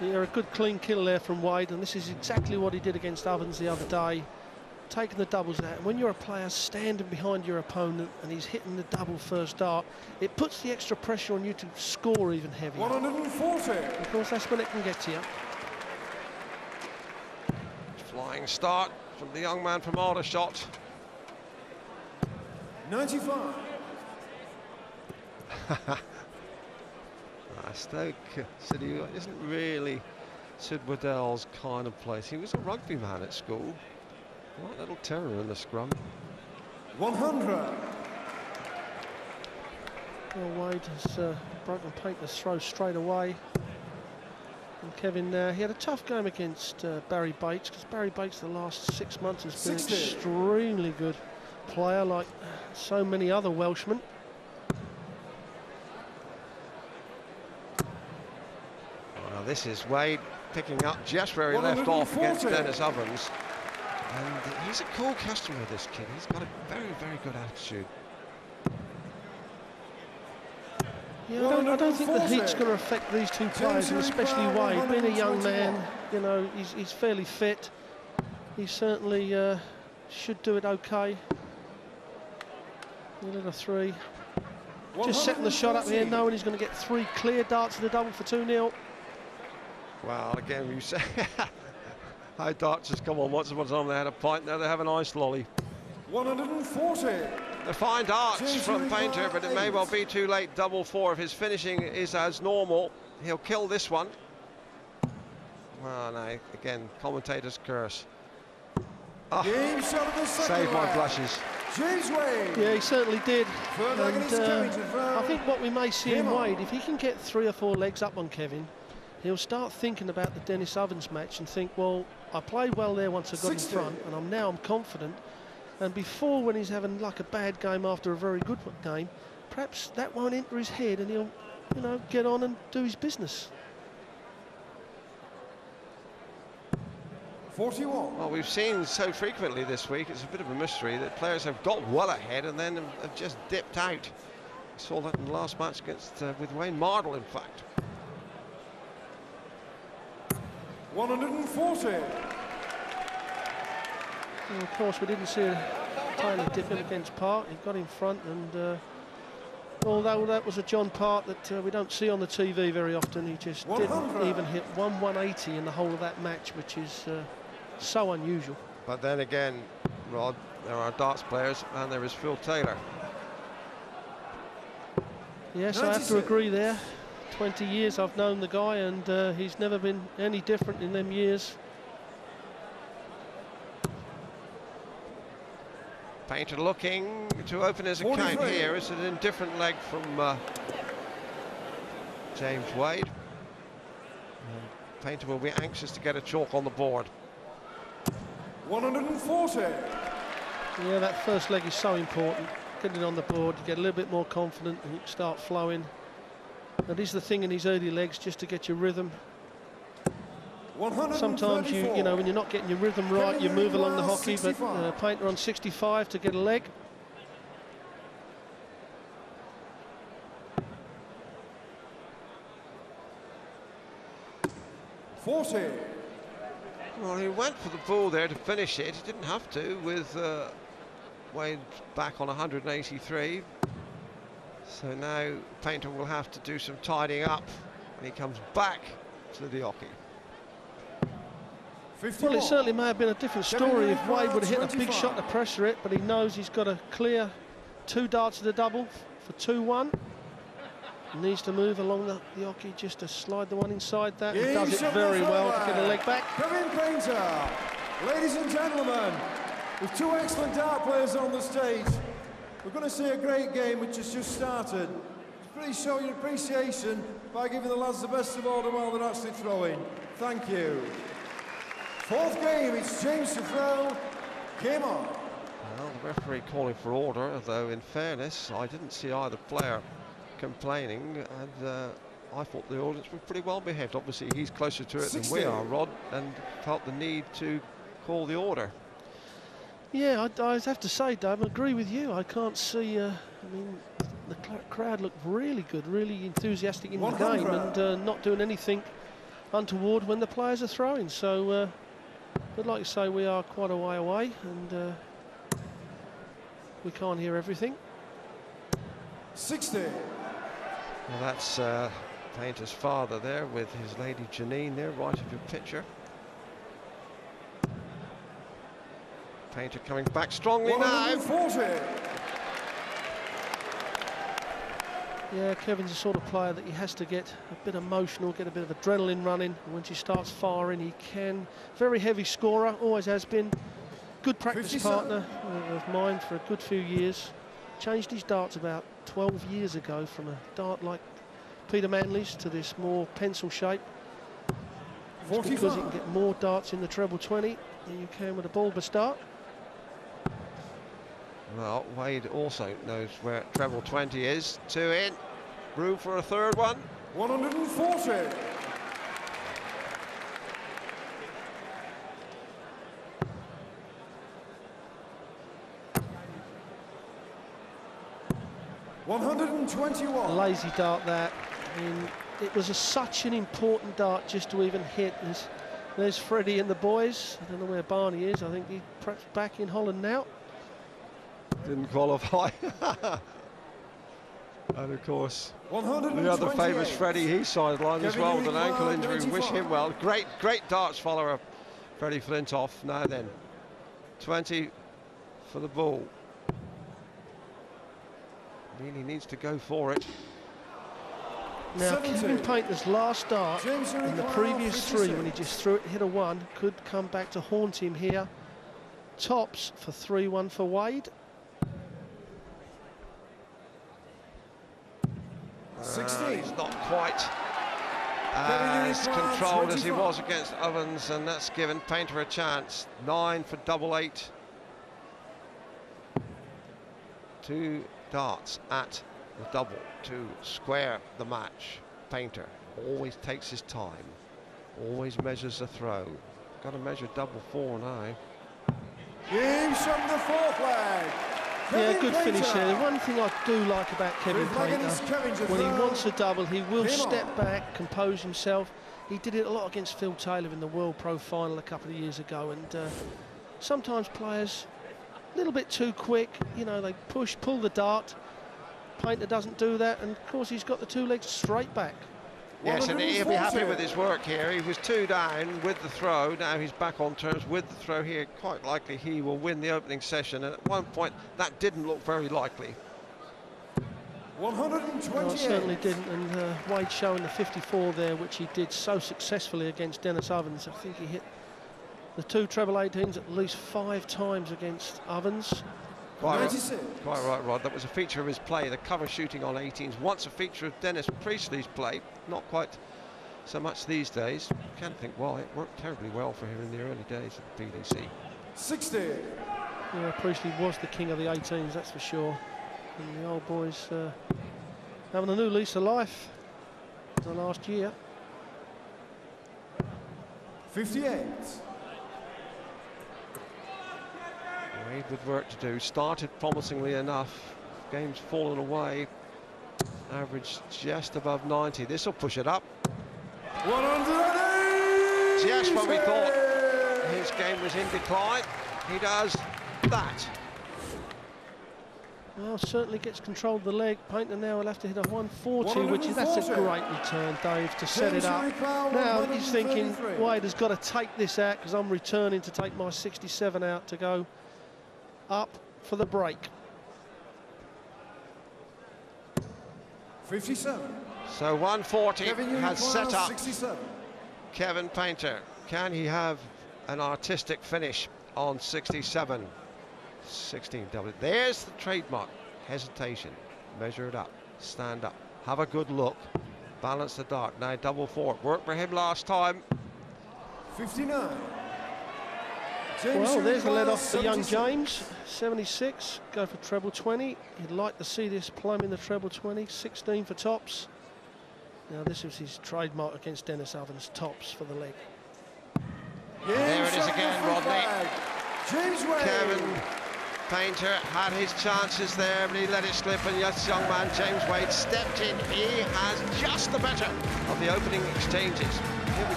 Yeah, a good clean kill there from Wade, and this is exactly what he did against Ovens the other day, taking the doubles out. And when you're a player standing behind your opponent and he's hitting the double first dart, it puts the extra pressure on you to score even heavier. 140. Of course, that's when it can get to you. Flying start from the young man from Aldershot. 95. Stoke City isn't really Sid Waddell's kind of place. He was a rugby man at school. Right little terror in the scrum. 100. Well, Wade has broken Painter's throw straight away. And Kevin, he had a tough game against Barry Bates, because Barry Bates the last 6 months has been 60. extremely good player, like so many other Welshmen. Well, this is Wade picking up just where he left off against Dennis Ovens. And he's a cool customer, this kid. He's got a very, very good attitude. Yeah, I don't think the heat's going to affect these two players, and especially Wade. Being a young man, you know, he's fairly fit. He certainly should do it okay. Another three. Just setting the shot up here, knowing he's going to get 3 clear darts in the double for 2-0. Well, again, you say how darts has come on. Once upon a time they had a pint, now they have an ice lolly. 140. The fine darts from Painter, but it may well be too late. Double 4 if his finishing is as normal. He'll kill this one. Well, no, again, commentator's curse. Oh, save my blushes. Yeah, he certainly did. And I think what we may see in Wade, if he can get 3 or 4 legs up on Kevin, he'll start thinking about the Dennis Ovens match and think, well, I played well there once I got in front, and I'm confident. And before, when he's having like a bad game after a very good game, perhaps that won't enter his head, and he'll, you know, get on and do his business. 41. Well, we've seen so frequently this week, it's a bit of a mystery that players have got well ahead and then have just dipped out. We saw that in the last match against with Wayne Mardle, in fact. 140. And of course, we didn't see Taylor dipping against Park. He got in front, and although that was a John Park that we don't see on the TV very often, he just didn't even hit 180 in the whole of that match, which is so unusual. But then again, Rod, there are darts players, and there is Phil Taylor. Yes, 96. I have to agree there. 20 years I've known the guy, and he's never been any different in them years. Painter looking to open his account here. It's an indifferent leg from James Wade. Painter will be anxious to get a chalk on the board. 140. Yeah, that first leg is so important. Get it on the board, you get a little bit more confident, and you start flowing. That is the thing in these early legs, just to get your rhythm. Sometimes you know, when you're not getting your rhythm right, you move along the hockey, but Painter on 65 to get a leg. Well, he went for the ball there to finish it. He didn't have to, with Wade back on 183. So now Painter will have to do some tidying up, and he comes back to the hockey. Well, it certainly may have been a different story if Wade would have hit a big shot to pressure it, but he knows he's got to clear 2 darts to the double for 2-1. Needs to move along the hockey just to slide the one inside that. He does it very well to get a leg back. Kevin Painter, ladies and gentlemen, with 2 excellent dart players on the stage, we're going to see a great game which has just started. Please show your appreciation by giving the lads the best of order while they're actually throwing. Thank you. 4th game, it's James to throw. Came on. Well, the referee calling for order, though in fairness, I didn't see either player complaining, and I thought the audience were pretty well behaved. Obviously, he's closer to it than we are, Rod, and felt the need to call the order. Yeah, I have to say, Dave, I agree with you. I can't see, I mean, the crowd looked really good, really enthusiastic in the game, and not doing anything untoward when the players are throwing. So, but like you say, we are quite a way away, and we can't hear everything. 60. Well, that's Painter's father there with his lady Janine there, right of your picture. Painter coming back strongly now. 140. Yeah, Kevin's the sort of player that he has to get a bit emotional, get a bit of adrenaline running. And once he starts firing, he can. Very heavy scorer, always has been. Good practice 57. partner of mine for a good few years. Changed his darts about 12 years ago from a dart like Peter Manley's to this more pencil shape. It's because you can get more darts in the treble 20 than you can with a bulbous dart. Well, Wade also knows where treble 20 is. 2 in. Room for a third one. 140. $121. A lazy dart that. I mean, it was such an important dart just to even hit. There's Freddie and the boys. I don't know where Barney is. I think he's perhaps back in Holland now. Didn't qualify. And of course, the other famous Freddie, he's sidelined as well with an ankle injury. 95. Wish him well. Great darts follower, Freddie Flintoff. Now then, 20 for the ball. Really needs to go for it. Now, 70. Kevin Painter's last dart James in the Uriquara, previous 56. 3, when he just threw it, hit a 1, could come back to haunt him here. Tops for 3-1 for Wade. 16. He's not quite as controlled as he was against Ovens, and that's given Painter a chance. 9 for double 8. 2 darts at the double to square the match. Painter always takes his time, always measures the throw. Got to measure double 4 now. Games from the 4th leg. Yeah, Kevin good finish Painter. there. One thing I do like about Kevin With leg in Painter, his Kevin to when he throw. wants a double, he will Him step on. back, compose himself. He did it a lot against Phil Taylor in the World Pro Final a couple of years ago, and sometimes players a little bit too quick, you know, they pull the dart. Painter doesn't do that, and of course he's got the 2 legs straight back. Yes, and he'll be happy 140. with his work here. He was 2 down with the throw. Now he's back on terms with the throw here. Quite likely he will win the opening session, and at one point that didn't look very likely. 128. No, it certainly didn't, and Wade showing the 54 there, which he did so successfully against Dennis Ovens. I think he hit the 2 treble 18s at least 5 times against Ovens. Quite 96. right, Rod. That was a feature of his play, the cover shooting on 18s. Once a feature of Dennis Priestley's play, not quite so much these days. Can't think why. It worked terribly well for him in the early days of the PDC. 60. Yeah, Priestley was the king of the 18s, that's for sure. And the old boys having a new lease of life the last year. 58. Wade with work to do. Started promisingly enough. Game's fallen away. Average just above 90. This will push it up. 180. Just when we thought his game was in decline, he does that. Well, certainly gets control of the leg. Painter now will have to hit a 140, which is, that's a great return, Dave, to set it up. Now he's thinking, Wade has got to take this out because I'm returning to take my 67 out to go up for the break. 57. So 140 Kevin has set up 67. Kevin Painter. Can he have an artistic finish on 67? 16 double. There's the trademark. Hesitation. Measure it up. Stand up. Have a good look. Balance the dart. Now double 4. Worked for him last time. 59. Well, there's the lead off for young James. 76. Go for treble 20. He'd like to see this plumb in the treble 20. 16 for tops. Now this was his trademark against Dennis Ovens. Tops for the leg. There it is again, Rodney. James Wade. Kevin Painter had his chances there, but he let it slip, and yes, young man James Wade stepped in. He has just the better of the opening exchanges. Here we